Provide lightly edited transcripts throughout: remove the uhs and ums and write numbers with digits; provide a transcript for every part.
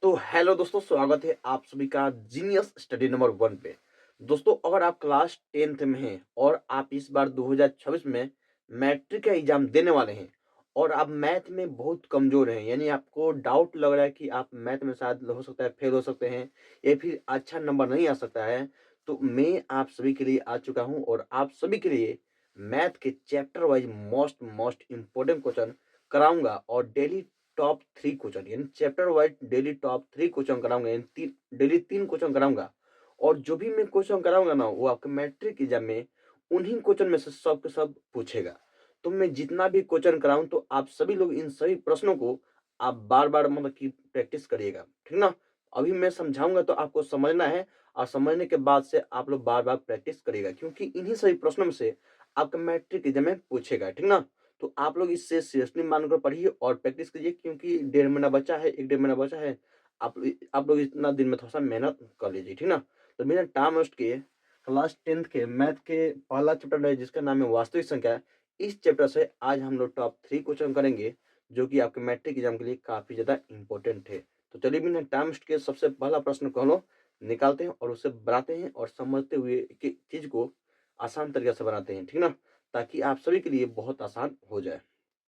तो हेलो दोस्तों, स्वागत है आप सभी का जीनियस स्टडी नंबर 1 पे। दोस्तों, अगर आप क्लास 10th में हैं और आप इस बार 2026 में मैट्रिक का एग्जाम देने वाले हैं और आप मैथ में बहुत कमजोर हैं, यानी आपको डाउट लग रहा है कि आप मैथ में शायद हो सकता है फेल हो सकते हैं या फिर अच्छा नंबर नहीं आ सकता है, तो मैं आप सभी के लिए आ चुका हूं और आप सभी के लिए मैथ के chapter wise most most important question कराऊंगा और डेली टॉप 3 क्वेश्चन, यानी chapter wise daily top 3 question कराऊंगा, यानी डेली 3 क्वेश्चन कराऊंगा। और जो भी मैं क्वेश्चन कराऊंगा ना, वो आपके मैट्रिक एग्जाम में उन्हीं क्वेश्चन में से सब के सब पूछेगा। तो मैं जितना भी क्वेश्चन कराऊं, तो आप सभी लोग इन सभी प्रश्नों को आप बार बार मतलब कि प्रैक्टिस करिएगा, ठीक ना। अभी मैं समझाऊंगा तो आपको समझना है, और समझने के बाद से आप लोग बार बार प्रैक्टिस करिएगा, क्योंकि इन्हीं सभी प्रश्नों में से आपका मैट्रिक एग्जाम में पूछेगा, ठीक ना। तो आप लोग इससे सीरियसली मानकर पढ़िए और प्रैक्टिस कीजिए, क्योंकि 1.5 महीना बचा है, 1 1.5 महीना बचा है। आप लोग इतना दिन में थोड़ा सा मेहनत कर लीजिए, ठीक ना। तो बिना टाइम वेस्ट किए क्लास 10th के मैथ के पहला चैप्टर है जिसका नाम है वास्तविक संख्या। इस चैप्टर से आज हम लोग टॉप 3 क्वेश्चन करेंगे, जो कि आपके मैट्रिक एग्जाम के लिए काफी ज्यादा इंपॉर्टेंट है। तो चलिए बिना टाइम वेस्ट के सबसे पहला प्रश्न को हम लोग निकालते हैं और उसे बनाते हैं और समझते हुए एक चीज को आसान तरीके से बनाते हैं, ठीक ना, ताकि आप सभी के लिए बहुत आसान हो जाए।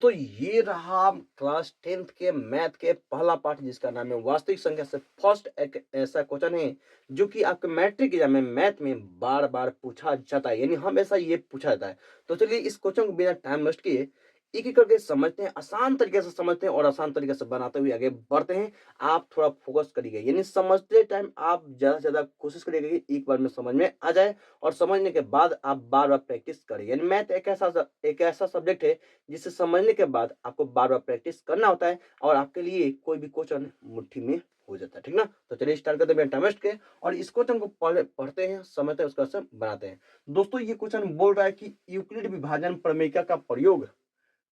तो ये रहा क्लास 10th के मैथ के पहला पार्ट, जिसका नाम है वास्तविक संख्या से फर्स्ट एक ऐसा क्वेश्चन है जो कि आपके मैट्रिक एग्जाम में मैथ में बार बार पूछा जाता है, यानी हमेशा ये पूछा जाता है। तो चलिए इस क्वेश्चन को बिना टाइम वेस्ट किए एक एक करके समझते हैं, आसान तरीके से समझते हैं और आसान तरीके से बनाते हुए आगे बढ़ते हैं। आप थोड़ा फोकस करिएगा, यानी समझते टाइम आप ज्यादा से ज्यादा कोशिश करिएगा कि एक बार में समझ में आ जाए, और समझने के बाद आप बार बार प्रैक्टिस करें। यानी मैथ एक ऐसा सब्जेक्ट है जिसे समझने के बाद आपको बार बार प्रैक्टिस करना होता है और आपके लिए कोई भी क्वेश्चन मुट्ठी में हो जाता है, ठीक ना। तो चलिए स्टार्ट करते हैं बिना टाइम वेस्ट के और इस क्वेश्चन को पढ़ते हैं, समझते हैं, उसका आंसर बनाते हैं। दोस्तों, ये क्वेश्चन बोल रहा है कि यूक्लिड विभाजन प्रमेय का प्रयोग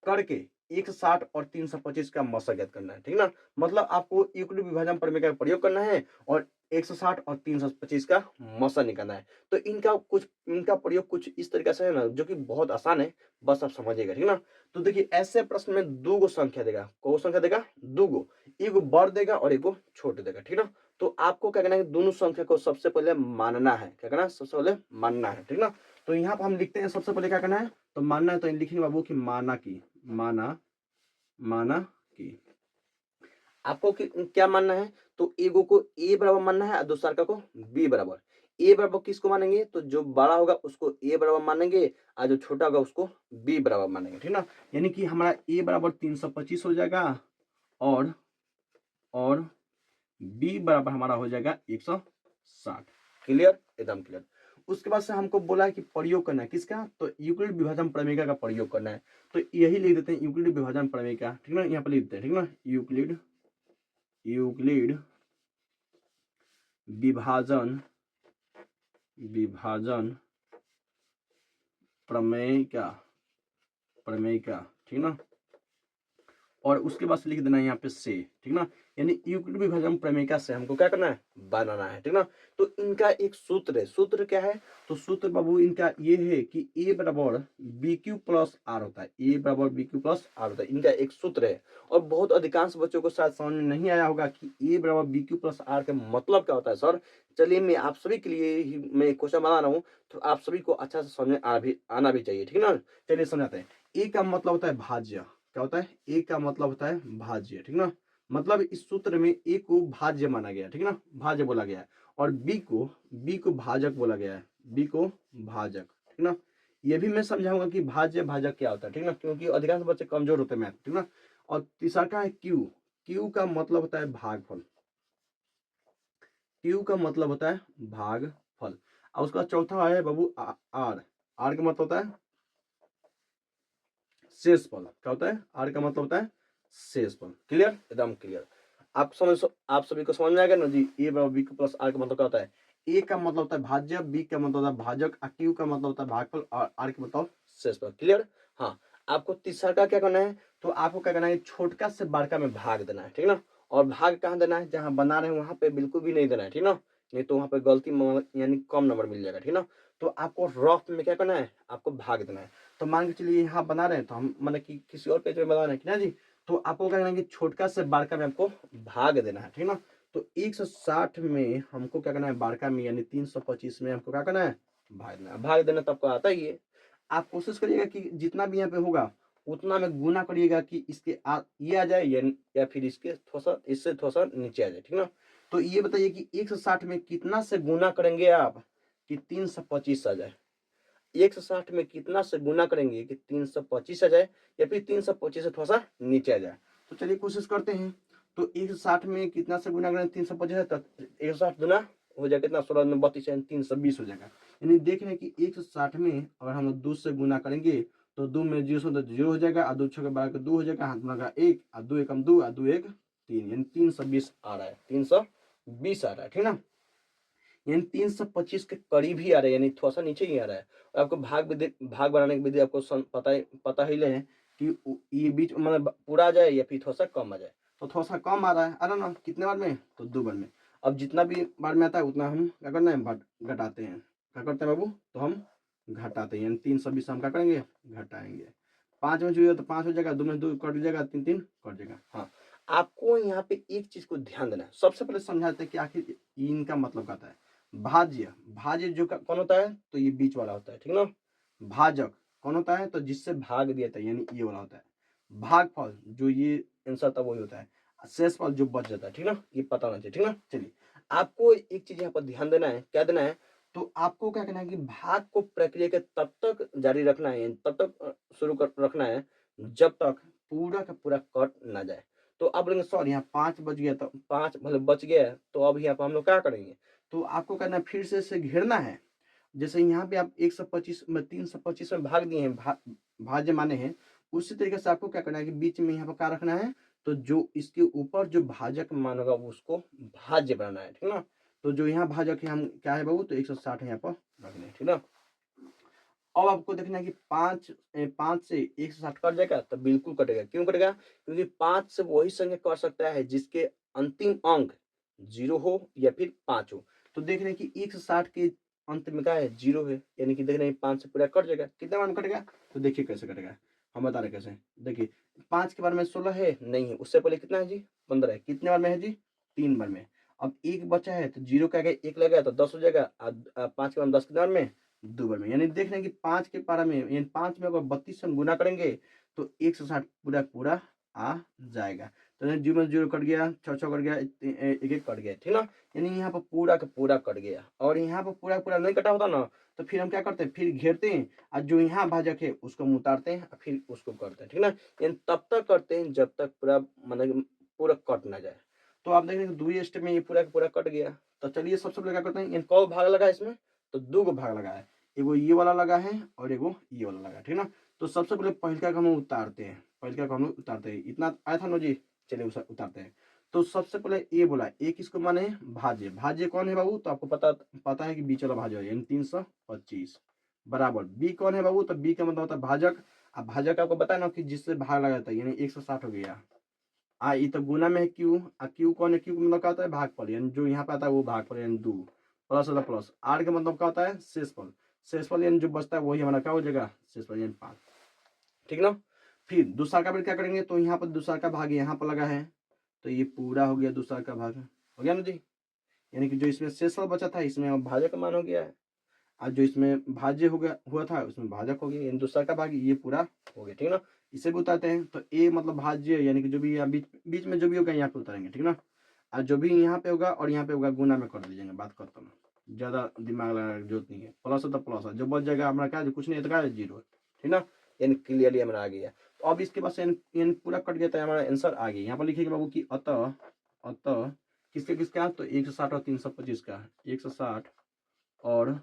करके 160 और 325 का मसा ज्ञात करना है, ठीक ना। मतलब आपको यूक्लिड विभाजन प्रमेय का प्रयोग करना है और 160 और 325 का मसा निकालना है। तो इनका प्रयोग कुछ इस तरीके से है ना, जो कि बहुत आसान है, बस आप समझिएगा, ठीक ना। तो देखिए, ऐसे प्रश्न में दो गो संख्या देगा, को संख्या देगा दो गो, एगो बड़ देगा और एगो छोट देगा, ठीक ना। तो आपको क्या करना है, दोनों संख्या को सबसे पहले मानना है। क्या करना है, सबसे पहले मानना है, ठीक ना। तो यहाँ पर हम लिखते हैं सबसे पहले क्या करना है, तो मानना है, तो लिखेंगे बाबू की माना की, माना की। आपको क्या मानना है, तो एगो को ए बराबर मानना है और दूसरा को बी बराबर। ए बराबर किसको मानेंगे, तो जो बड़ा होगा उसको ए बराबर मानेंगे और जो छोटा होगा उसको बी बराबर मानेंगे, ठीक ना। यानी कि हमारा ए बराबर 325 हो जाएगा और बी बराबर हमारा हो जाएगा 160। क्लियर, एकदम क्लियर। उसके बाद से हमको बोला है कि प्रयोग करना है किसका, तो यूक्लिड विभाजन प्रमेय का प्रयोग करना है। तो यही लिख देते हैं यूक्लिड विभाजन प्रमेय का, ठीक ना। यहाँ पर लिख देते हैं, ठीक ना, यूक्लिड विभाजन प्रमेय का, ठीक ना। और उसके बाद से लिख देना है यहाँ पे से, ठीक ना। यानी यूक्लिड विभाजन प्रमेय से हमको क्या करना है, बनाना है, ठीक ना। तो इनका एक सूत्र है, सूत्र क्या है, तो सूत्र बाबू इनका ये है कि ए बराबर बी क्यू प्लस आर होता है, ए बराबर बी क्यू प्लस आर होता है, इनका एक सूत्र है। और बहुत अधिकांश बच्चों को शायद समझ में नहीं आया होगा कि ए बराबर बी क्यू प्लस आर का मतलब क्या होता है सर। चलिए मैं आप सभी के लिए ही मैं क्वेश्चन बना रहा हूँ, तो आप सभी को अच्छा से समझ में आना भी चाहिए, ठीक ना। चलिए समझाते हैं। ए का मतलब होता है भाज्य, क्या होता है, ए का मतलब होता है भाज्य, ठीक ना। मतलब इस सूत्र में ए को भाज्य माना गया, ठीक ना, भाज्य बोला गया है। और बी को भाजक बोला गया है, बी को भाजक, ठीक ना। ये भी मैं समझाऊंगा कि भाज्य भाजक क्या होता है, ठीक ना, क्योंकि अधिकांश बच्चे कमजोर होते हैं मैथ, ठीक ना। और तीसरा का है क्यू, क्यू का मतलब होता है भागफल, क्यू का मतलब होता है भागफल। और उसका चौथा है बाबू आर, आर का मतलब होता है शेषफल, क्या होता है, आर का मतलब होता है शेषफल। क्लियर, एकदम क्लियर। आप सभी को समझ में आएगा ना जी। ए बराबर बी प्लस आर का मतलब क्या होता है, ए का मतलब होता है भाज्य, बी का मतलब होता है भाजक, क्यू का मतलब होता है भागफल और आर का मतलब शेषफल। क्लियर। हाँ, आपको तीसरा का क्या करना है, तो आपको क्या करना है, छोटका से बड़का में भाग देना है, ठीक ना। और भाग कहाँ देना है, जहां बना रहे हैं वहां पे बिल्कुल भी नहीं देना है, ठीक ना, नहीं तो वहां पे गलती यानी कम नंबर मिल जाएगा, ठीक ना। तो आपको रफ में क्या करना है, आपको भाग देना है। तो मान के चलिए यहाँ बना रहे हैं, तो हम मतलब कि किसी और पेज में बना रहे हैं कि ना जी, तो आपको क्या करना है कि छोटका से बड़का में आपको भाग देना है, ठीक ना। तो 160 में हमको क्या करना है, बारका में यानी 325 में हमको क्या करना है, भाग देना तो आपको आता ही है। आप कोशिश करिएगा कि जितना भी यहाँ पे होगा उतना में गुना करिएगा कि इसके ये आ जाए या फिर इसके इससे थोड़ा सा नीचे आ जाए, ठीक ना। तो ये बताइए कि 160 में कितना से गुना करेंगे आप कि 325 आ जाए। 160 में कितना से गुना करेंगे कि 325 आ जाए या फिर 325 से थोड़ा सा नीचे आ जाए। तो चलिए कोशिश करते हैं। तो 160 में कितना से गुना करेंगे, 325 है, तो 160 गुना हो जाएगा कितना, 16 में 32 है, 320 हो जाएगा। यानी देख रहे हैं कि 160 में अगर हम लोग 2 से गुना करेंगे तो 2 में 0 से 0 हो जाएगा, और 2 छः 12 का 2 हो जाएगा, हाथ में 1, और 2 एकम 2, और 2 1 3, यानी 320 आ रहा है, 320 आ रहा है, ठीक ना। यानी 325 के करीब ही आ रहा है, यानी थोड़ा सा नीचे ही आ रहा है। और आपको भाग बनाने की विधि आपको पता ही ले कि ये बीच मतलब पूरा आ जाए या फिर थोड़ा सा कम आ जाए। तो थोड़ा सा कम आ रहा है, ना, कितने बार में, तो 2 बार में। अब जितना भी बार में आता है उतना हम क्या करना है, घटाते हैं। क्या करते हैं बाबू, तो हम घटाते हैं, यानी 320 हम क्या करेंगे, घटाएंगे। 5 में जुड़ेगा तो 5 हो जाएगा, 2 में 2 कट जाएगा, 3 3 कट जाएगा। हाँ, आपको यहाँ पे एक चीज को ध्यान देना है। सबसे पहले समझाते हैं कि आखिर इनका मतलब क्या होता है। भाज्य जो कौन होता है, तो ये बीच वाला होता है, ठीक ना। भाजक कौन होता है, तो जिससे भाग दिया था, यानी ये वाला होता है। भागफल जो ये आंसर था वही होता है। शेषफल जो बच जाता है, ठीक ना, ये पता होना चाहिए, ठीक ना। चलिए, आपको एक चीज यहाँ पर ध्यान देना है, क्या देना है, तो आपको क्या करना है कि भाग को प्रक्रिया के तब तक जारी रखना है, तब तक शुरू कर रखना है जब तक पूरा का पूरा कट ना जाए। तो अब बोलेंगे सर यहाँ 5 बच गया, तो 5 मतलब बच गया, तो अब यहाँ पर हम लोग क्या करेंगे, तो आपको करना है फिर से इसे घेरना है। जैसे यहाँ पे आप 125 में 325 में भाग दिए हैं, भाज्य माने हैं, उसी तरीके से आपको क्या करना है कि बीच में यहाँ पर क्या रखना है, तो जो इसके ऊपर जो भाजक मान होगा उसको भाज्य बनाना है, ठीक ना। तो जो यहाँ भाजक है हम क्या है बाबू, तो 160 यहाँ पर रख लें, ठीक ना। अब आपको देखना है कि 5 से 160 कट जाएगा, तो बिल्कुल कटेगा। क्यों कटेगा, क्योंकि 5 से वही संख्या कट सकता है जिसके अंतिम अंक 0 हो या फिर 5 हो। तो देख रहे हैं कि 160 के अंत में क्या है, 0 है, यानी कि देख रहे हैं 5 से पूरा कट जाएगा। कितने बार में कटेगा, तो देखिए कैसे कटेगा, हम बता रहे कैसे। देखिए 5 के बार में 16 है, नहीं है, उससे पहले कितना है जी, 15 है। कितने बार में है जी, 3 बार में। अब एक बचा है, तो 0 का 1 लगेगा तो 10 हो जाएगा, 5 के बाद 10 कितने बार में, 2 बार में। यानी देख रहे हैं कि 5 के पारा में, यानी 5 में अगर 32 से हम गुना करेंगे तो 160 पूरा पूरा आ जाएगा। तो 0 में 0 कट गया, 6 6 कट गया, 1 1 कट गया, ठीक ना। यानी यहाँ पर पूरा का पूरा कट गया। और यहाँ पर पूरा पूरा नहीं कटा होता ना, तो फिर हम क्या करते हैं, फिर घेरते हैं, और जो यहाँ भाजक है उसको हम उतारते हैं, और फिर उसको करते हैं, ठीक ना। यानी तब तक करते हैं जब तक पूरा मतलब पूरा कट ना जाए। तो आप देख रहे हैं 2 स्टेप में ये पूरा का पूरा कट गया। तो चलिए सबसे पहले क्या करते हैं, कौ भाग लगा इसमें, तो 2 गो भाग लगा है, एगो ये वाला लगा है और एगो ये वाला लगा है, ठीक ना। तो सबसे पहले पहिलका का हम उतारते हैं, पहिलका का हम उतारते हैं, इतना आया था ना जी। चलिए उसे उतारते हैं। तो सबसे पहले ए बोला, ए किसको माने हैं, भाज्य। भाज्य कौन है बाबू, तो आपको पता है कि बीच वाला भाज्य है, यानी 325 बराबर। बी कौन है बाबू, तो बी का मतलब होता है भाजक। अब भाजक आपको बताया ना कि जिससे भाग लगाता है, यानी 160 हो गया। ये तो गुना में है क्यू, क्यू कौन है, क्यू का मतलब क्या होता है, भागफल, यानी जो यहाँ पे आता है वो भागफल, यानी 2 प्लस होता है प्लस। आर का मतलब क्या होता है, शेषफल। शेषफल यानी जो बचता है वही हमारा क्या हो जाएगा, शेषफल, यानी 5, ठीक ना। फिर दूसरा का फिर क्या करेंगे, तो यहाँ पर दूसरा का भाग यहाँ पर लगा है, तो ये पूरा हो गया दूसरा का भाग, हो गया ना जी। यानी कि जो इसमें शेषफल बचा था इसमें अब भाजक का मान हो गया है, और जो इसमें भाज्य हो गया हुआ था उसमें भाजक हो गया, यानी दूसरा का भाग ये पूरा हो गया, ठीक ना। इसे भी उतारते हैं, तो ए मतलब भाज्य, यानी कि जो भी यहाँ बीच बीच में जो भी होगा यहाँ पे उतारेंगे, ठीक ना। और जो भी यहाँ पे होगा और यहाँ पे होगा गुना में कर दीजिएगा, बात खत्म। ज्यादा दिमाग लगाने की जरूरत नहीं है। प्लस है तो प्लस है, जो बच जाएगा हमारा क्या, जो कुछ नहीं है तो क्या है, 0, ठीक ना। यानी क्लियरली हमारा आ गया। तो अब इसके बाद से यानी पूरा कट गया, तो हमारा आंसर आ गया। यहाँ पर लिखिएगा बाबू की अतः अतः किसके किसका, तो 160 और 325 का, 160 और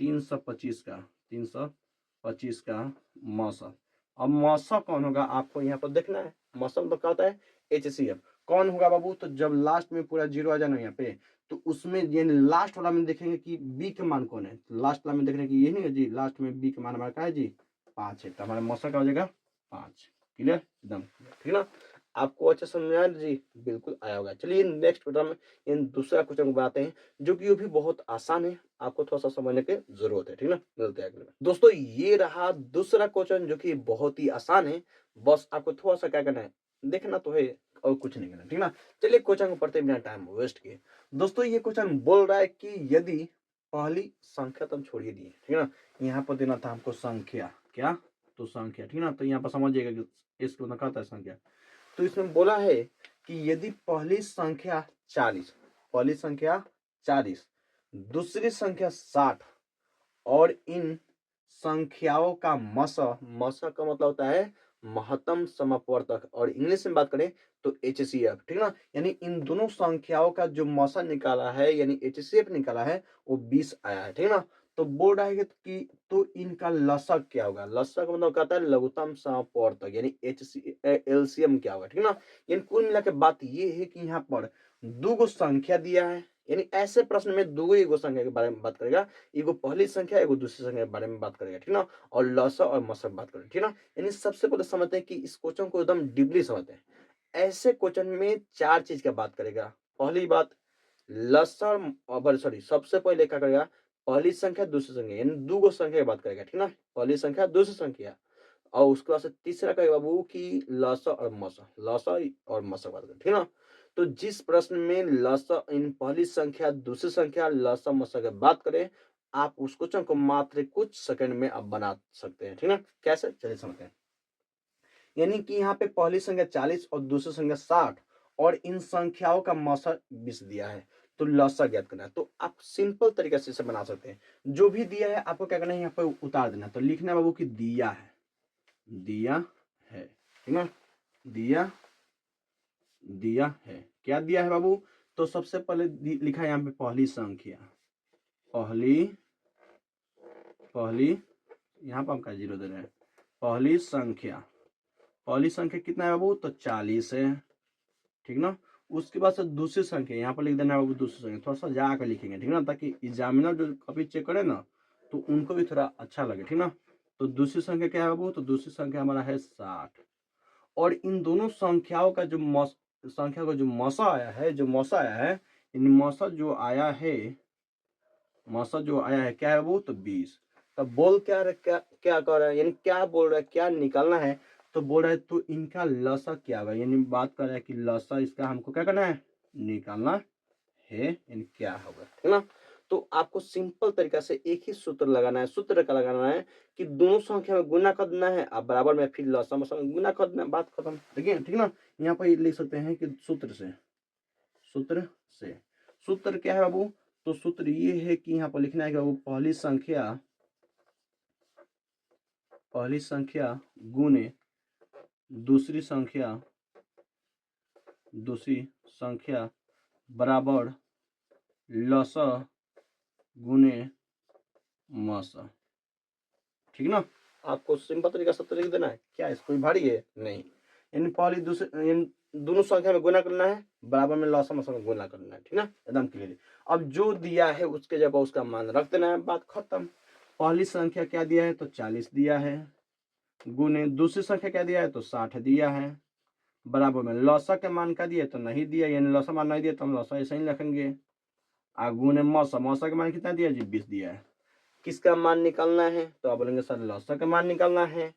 325 का, 325 का मौसम। अब मौसम कौन होगा आपको यहाँ पर देखना है। मौसम तो क्या होता है, HCF। कौन होगा बाबू, तो जब लास्ट में पूरा 0 आ जाए ना यहाँ पे, तो उसमें यानी लास्ट वाला में देखेंगे कि बी का मान कौन है। लास्ट वाला में देख रहे हैं कि ये नहीं है जी, लास्ट में बी का मान हमारा क्या है जी, 5 है। तो हमारा मौसम का हो जाएगा 5। क्लियर, एकदम ठीक ना। आपको अच्छा समझ आया जी, बिल्कुल आया होगा। चलिए नेक्स्ट क्वेश्चन में इन दूसरा क्वेश्चन बनाते हैं, जो कि वो भी बहुत आसान है, आपको थोड़ा सा समझने की जरूरत है, ठीक ना। मिलते हैं अगले में। दोस्तों ये रहा दूसरा क्वेश्चन, जो कि बहुत ही आसान है, बस आपको थोड़ा सा क्या करना है, देखना तो है, और कुछ नहीं करना, ठीक ना। चलिए क्वेश्चन को पढ़ते बिना टाइम वेस्ट किए। दोस्तों ये क्वेश्चन बोल रहा है कि यदि पहली संख्या तो हम छोड़िए दिए, ठीक है ना, यहाँ पर देना था हमको संख्या, क्या तो संख्या, ठीक ना। तो यहाँ पर समझिएगा कि इसको मतलब कहता है संख्या। तो इसमें बोला है कि यदि पहली संख्या 40, पहली संख्या 40, दूसरी संख्या 60 और इन संख्याओं का मसा का मतलब होता है महत्तम समवर्तक, और इंग्लिश में बात करें तो HCF, ठीक ना। यानी इन दोनों संख्याओं का जो मसा निकाला है यानी HCF निकाला है वो 20 आया है, ठीक ना। तो बोल रहा है कि तो इनका लसक क्या होगा, लसक मतलब कहता है लघुत्तम समवर्तक यानी LCM क्या होगा, ठीक ना। यानी कुल मिला के बात ये है कि यहाँ पर दो गो संख्या दिया है, यानी ऐसे प्रश्न में दो एगो संख्या के बारे में बात करेगा, एगो पहली संख्या एगो दूसरी संख्या के बारे में बात करेगा, ठीक ना, और लसा और मसा बात करेगा, ठीक ना। यानी सबसे पहले समझते हैं कि इस क्वेश्चन को एकदम डीपली समझते हैं। ऐसे क्वेश्चन में चार चीज का बात करेगा। पहली बात लसा सॉरी सबसे पहले क्या करेगा, पहली संख्या दूसरी संख्या यानी दो गो संख्या की बात करेगा, ठीक ना, पहली संख्या दूसरी संख्या। और उसके बाद से तीसरा कहेगा बाबू कि लसा और मसा, लसा और मसा बात करेगा, ठीक ना। तो जिस प्रश्न में लसा इन पहली संख्या दूसरी संख्या लसा मसा की बात करें, आप उस क्वेश्चन को मात्र कुछ सेकंड में आप बना सकते हैं, ठीक ना। कैसे, चलिए समझते हैं। यानी कि यहाँ पे पहली संख्या 40 और दूसरी संख्या 60 और इन संख्याओं का मसा 20 दिया है, तो लसा ज्ञात करना है। तो आप सिंपल तरीके से इसे बना सकते हैं। जो भी दिया है आपको क्या करना है, यहाँ पे उतार देना। तो लिखना है बाबू कि दिया है, दिया है, ठीक है, दिया दिया है। क्या दिया है बाबू, तो सबसे पहले लिखा है यहाँ पे पहली संख्या, पहली यहाँ पर हम क्या जीरो दे रहे हैं, पहली संख्या कितना है बाबू, तो 40 है, ठीक ना। उसके बाद से दूसरी संख्या यहाँ पर लिख देना है बाबू, दूसरी संख्या थोड़ा सा जाकर लिखेंगे, ठीक ना, ताकि एग्जामिनर जो कॉपी चेक करे ना तो उनको भी थोड़ा अच्छा लगे, ठीक ना। तो दूसरी संख्या क्या है बाबू, तो दूसरी संख्या हमारा है 60 और इन दोनों संख्याओं का जो संख्या का जो मसा आया है, इन मसा जो आया है क्या है वो, तो 20। तब बोल क्या रहा, क्या कर रहा है, यानी क्या बोल रहा है, क्या निकालना है। तो बोल रहा है तो इनका लसा क्या होगा, यानी बात कर रहा है कि लसा इसका हमको क्या करना है, निकालना है, यानी क्या होगा, ठीक ना। तो आपको सिंपल तरीका से एक ही सूत्र लगाना है, सूत्र का लगाना है कि दोनों संख्या में गुना कर देना है, अब बराबर में फिर लसा मसा में गुना कर देना, बात खत्म, देखिए, ठीक ना। यहाँ पर लिख सकते हैं कि सूत्र से सूत्र क्या है बाबू, तो सूत्र ये है कि यहाँ पर लिखना है कि बाबू पहली संख्या गुने दूसरी संख्या बराबर लसा गुने मसा, ठीक ना। आपको सिंपल तरीका से लिख देना है, क्या इसको भारी है नहीं, यानी पहली दूसरी इन दोनों संख्या में गुना करना है, बराबर में लसा मसा में गुना करना है, ठीक ना, एकदम क्लियर। अब जो दिया है उसके जगह उसका मान रख देना है, बात खत्म। पहली संख्या क्या दिया है, तो 40 दिया है, गुने दूसरी संख्या क्या दिया है, तो 60 दिया है, बराबर में लसा के मान का दिया तो नहीं दिया, यानी लसा मान नहीं दिया तो हम लसा ऐसे ही रखेंगे। गुने मसा के मान कितना दिया जी, 20 दिया है। किसका मान निकालना है, तो आप बोलेंगे सर लसा का मान निकालना है।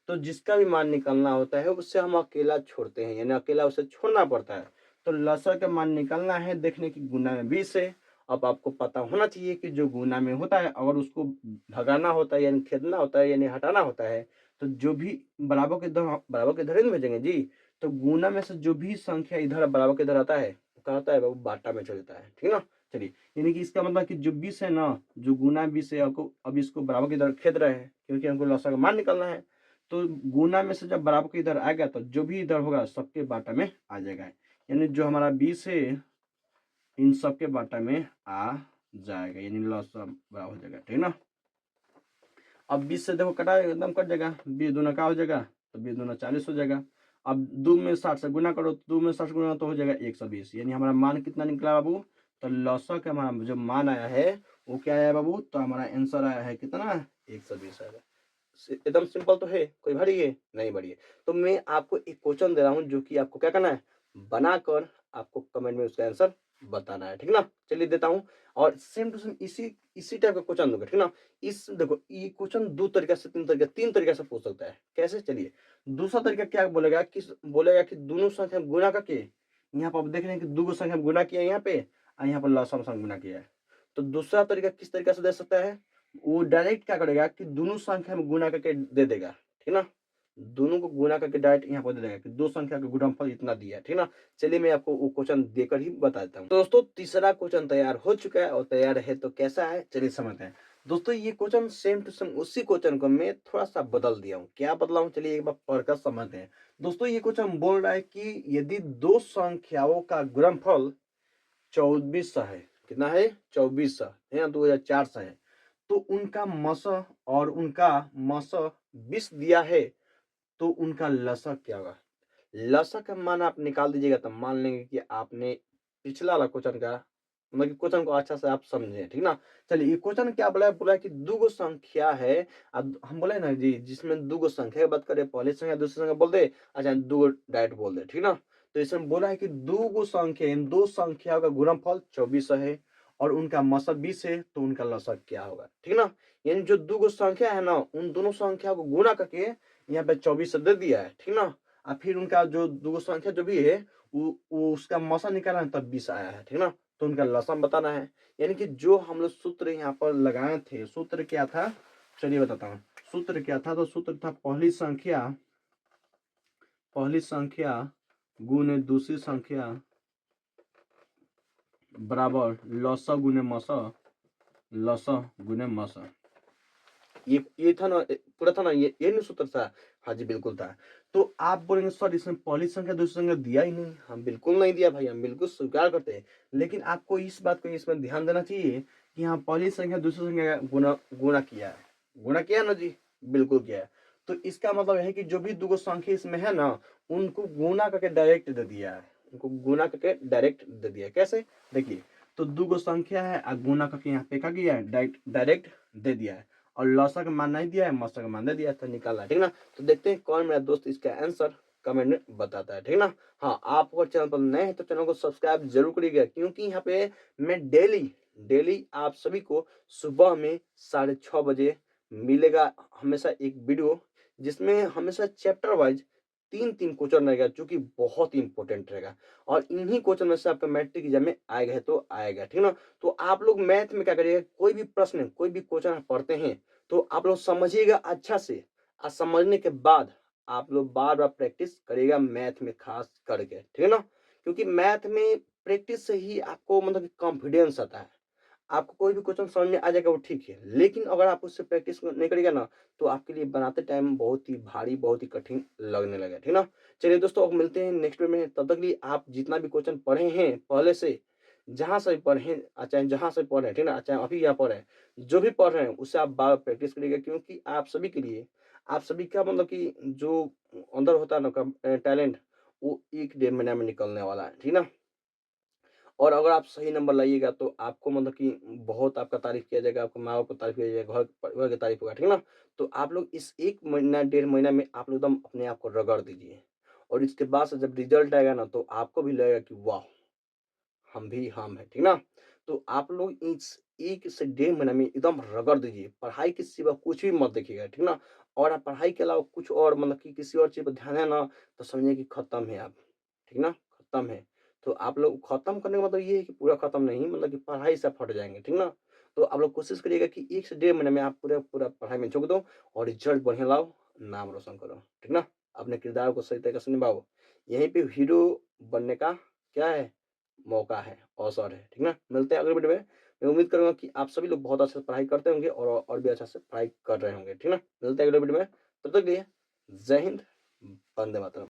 तो जिसका भी मान निकालना होता है उससे हम अकेला छोड़ते हैं, यानी अकेला उसे छोड़ना पड़ता है। तो लसा का मान निकालना है, देखने की गुना में 20 है। अब आपको पता होना चाहिए कि जो गुना में होता है अगर उसको भगाना होता है यानी खेदना होता है यानी हटाना होता है, तो जो भी बराबर के इधर ही भेजेंगे जी। तो गुना में से जो भी संख्या इधर बराबर के इधर आता है वो क्या होता है बाबू, बाटा में चल जाता है, ठीक है ना। चलिए, यानी कि इसका मतलब कि जो 20 है ना, जो गुना 20 है, आपको अब इसको बराबर की इधर खेद रहे हैं क्योंकि हमको लसा का मान निकालना है। तो गुना में से जब बराबर के इधर आएगा तो जो भी इधर होगा सबके बाटा में आ जाएगा, यानी जो हमारा 20 है इन सबके बाटा में आ जाएगा, यानी लसा बराबर हो जाएगा, ठीक ना। अब 20 से देखो कटा एकदम कट जाएगा, 20 दूना का हो जाएगा, तो 20 दूना 40 हो जाएगा। अब 2 में 60 से गुना करो, तो 2 में 60 गुना तो हो जाएगा 120, यानी हमारा मान कितना निकला बाबू, तो लसा का हमारा जो मान आया है वो क्या आया बाबू, तो हमारा आंसर आया है कितना, 120 आएगा। एकदम सिंपल तो है, कोई भारी है नहीं, भारी है। तो मैं आपको एक क्वेश्चन दे रहा हूँ जो कि आपको क्या करना है, बनाकर आपको कमेंट में उसका आंसर बताना है, ठीक ना। चलिए देता हूँ, और सेम टू सेम इसी टाइप का क्वेश्चन दूंगा, ठीक ना। इस देखो ये क्वेश्चन 2 तरीके से 3 तरीके से पूछ सकता है। कैसे, चलिए। दूसरा तरीका क्या बोलेगा कि दोनों संख्या में गुणा करके, यहाँ पर आप देख रहे हैं कि दो संख्या में गुणा किया है यहाँ पे, और यहाँ पर लसम संग गुणा किया है। तो दूसरा तरीका किस तरीके से दे सकता है, वो डायरेक्ट क्या करेगा कि दोनों संख्या में गुणा करके दे देगा, ठीक ना। दोनों को गुणा करके डायरेक्ट यहाँ पर दे देगा कि दो संख्या का गुणनफल इतना दिया है, ठीक ना। चलिए मैं आपको वो क्वेश्चन देकर ही बता देता हूँ। तो दोस्तों तीसरा क्वेश्चन तैयार हो चुका है, और तैयार है तो कैसा है चलिए समझते हैं। दोस्तों ये क्वेश्चन सेम टू सेम उसी क्वेश्चन को मैं थोड़ा सा बदल दिया हूँ। क्या बदला हूँ, चलिए एक बार पढ़कर समझते हैं। दोस्तों ये क्वेश्चन बोल रहा है कि यदि दो संख्याओं का गुणनफल 2400 है, कितना है 2400 है, 2400 है, तो उनका मस और उनका मस 20 दिया है, तो उनका लसक क्या होगा। लसक का मान आप निकाल दीजिएगा, तो मान लेंगे कि आपने पिछला वाला क्वेश्चन का मतलब कि क्वेश्चन को अच्छा से आप समझे, ठीक ना। चलिए ये क्वेश्चन क्या बोला है कि दो गो संख्या है। अब हम बोले ना जी, जिसमें दो गो संख्या की बात करें, पहले संख्या दूसरी संख्या बोल दे, अच्छा दो गो डायरेक्ट बोल दे, ठीक ना। तो इसमें बोला है कि दो गो संख्या, इन दो संख्याओं का गुणनफल 2400 है और उनका मसक 20 है, तो उनका लसक क्या होगा, ठीक ना। यानी जो दो गो संख्या है ना, उन दोनों संख्या को गुणा करके यहाँ पे 24 दे दिया है, ठीक ना। और फिर उनका जो दो संख्या जो भी है वो उसका मौसा निकाला है, तब 20 आया है, ठीक ना। तो उनका लसम बताना है। यानी कि जो हम लोग सूत्र यहाँ पर लगाए थे, सूत्र क्या था, चलिए बताता हूँ। सूत्र क्या था, तो सूत्र था पहली संख्या गुने दूसरी संख्या बराबर लसा गुने मसा, लसा गुने मसा। ये था ना, पूरा था ना, ये नहीं सूत्र था। हाँ जी बिल्कुल था। तो आप बोलेंगे सर इसमें पहली संख्या दूसरी संख्या दिया ही नहीं। हम बिल्कुल नहीं दिया भाई, हम बिल्कुल स्वीकार करते हैं। लेकिन आपको इस बात को इसमें ध्यान देना चाहिए कि हाँ पहली संख्या दूसरी संख्या का गुणा किया है। गुणा किया ना जी, बिल्कुल किया है। तो इसका मतलब है कि जो भी दो संख्या इसमें है ना, उनको गुणा करके डायरेक्ट दे दिया है। उनको गुणा करके डायरेक्ट दे दिया है। कैसे, देखिए। तो दो संख्या है, गुणा करके यहाँ पे क्या किया है, डायरेक्ट दे दिया है। और लौसा का मान नहीं दिया है, मौसा का मान दे दिया है, तो निकालना है, ठीक ना। तो देखते हैं कौन मेरा दोस्त इसका आंसर कमेंट में बताता है, ठीक ना। हाँ, आप अगर चैनल पर नए हैं तो चैनल को सब्सक्राइब जरूर करिएगा, क्योंकि यहाँ पे मैं डेली आप सभी को सुबह में 6:30 बजे मिलेगा हमेशा एक वीडियो, जिसमें हमेशा चैप्टर वाइज 3 क्वेश्चन रहेगा, जो कि बहुत ही इंपॉर्टेंट रहेगा। और इन्हीं क्वेश्चन में से आपका मैट्रिक एग्जाम में आएगा है तो आएगा, ठीक ना। तो आप लोग मैथ में क्या करिएगा, कोई भी प्रश्न, कोई भी क्वेश्चन आप पढ़ते हैं तो आप लोग समझिएगा अच्छा से, और समझने के बाद आप लोग बार बार प्रैक्टिस करिएगा मैथ में खास करके, ठीक है ना। क्योंकि मैथ में प्रैक्टिस से ही आपको मतलब कॉन्फिडेंस आता है। आपको कोई भी क्वेश्चन समझ में आ जाएगा वो ठीक है, लेकिन अगर आप उससे प्रैक्टिस नहीं करिएगा ना, तो आपके लिए बनाते टाइम बहुत ही भारी, बहुत ही कठिन लगने लगेगा, ठीक ना। चलिए दोस्तों, अब मिलते हैं नेक्स्ट वीडियो में। तब तक के लिए आप जितना भी क्वेश्चन पढ़े हैं पहले से, जहाँ से भी पढ़े, चाहे जहाँ से पढ़े हैं, ठीक ना, चाहे अभी यहाँ पढ़े हैं, जो भी पढ़ रहे हैं उससे आप बार प्रैक्टिस करिएगा, क्योंकि आप सभी के लिए, आप सभी का मतलब कि जो अंदर होता है ना टैलेंट, वो 1 डेढ़ महीना में निकलने वाला है, ठीक ना। और अगर आप सही नंबर लाइएगा तो आपको मतलब कि बहुत आपका तारीफ किया जाएगा, आपको माँ बाप को तारीफ किया जाएगा, घर परिवार की तारीफ होगा, ठीक है ना। तो आप लोग इस 1 महीना 1.5 महीना में आप लोग एकदम अपने आप को रगड़ दीजिए, और इसके बाद से जब रिजल्ट आएगा ना, तो आपको भी लगेगा कि वाह, हम है, ठीक ना। तो आप लोग इस 1 से 1.5 महीना में एकदम रगड़ दीजिए, पढ़ाई के सिवा कुछ भी मत देखिएगा, ठीक ना। और आप पढ़ाई के अलावा कुछ और मतलब कि किसी और चीज़ पर ध्यान है ना, तो समझिए कि खत्म है आप, ठीक ना, खत्म है। तो आप लोग खत्म करने का मतलब ये है कि पूरा खत्म नहीं, मतलब कि पढ़ाई से आप हट जाएँगे, ठीक ना। तो आप लोग कोशिश करिएगा कि 1 से 1.5 महीने में आप पूरा पढ़ाई में झोंक दो, और रिजल्ट बढ़िया लाओ, नाम रोशन करो, ठीक ना। अपने किरदार को सही तरीके से निभाओ। यहीं पे हीरो बनने का क्या है, मौका है, अवसर है, ठीक ना। मिलते हैं अगले वीडियो में। मैं उम्मीद करूँगा कि आप सभी लोग बहुत अच्छे से पढ़ाई करते होंगे, और भी अच्छा से पढ़ाई कर रहे होंगे, ठीक ना। मिलते हैं अगले वीडियो में, तब तक के लिए जय हिंद, वंदे मातरम।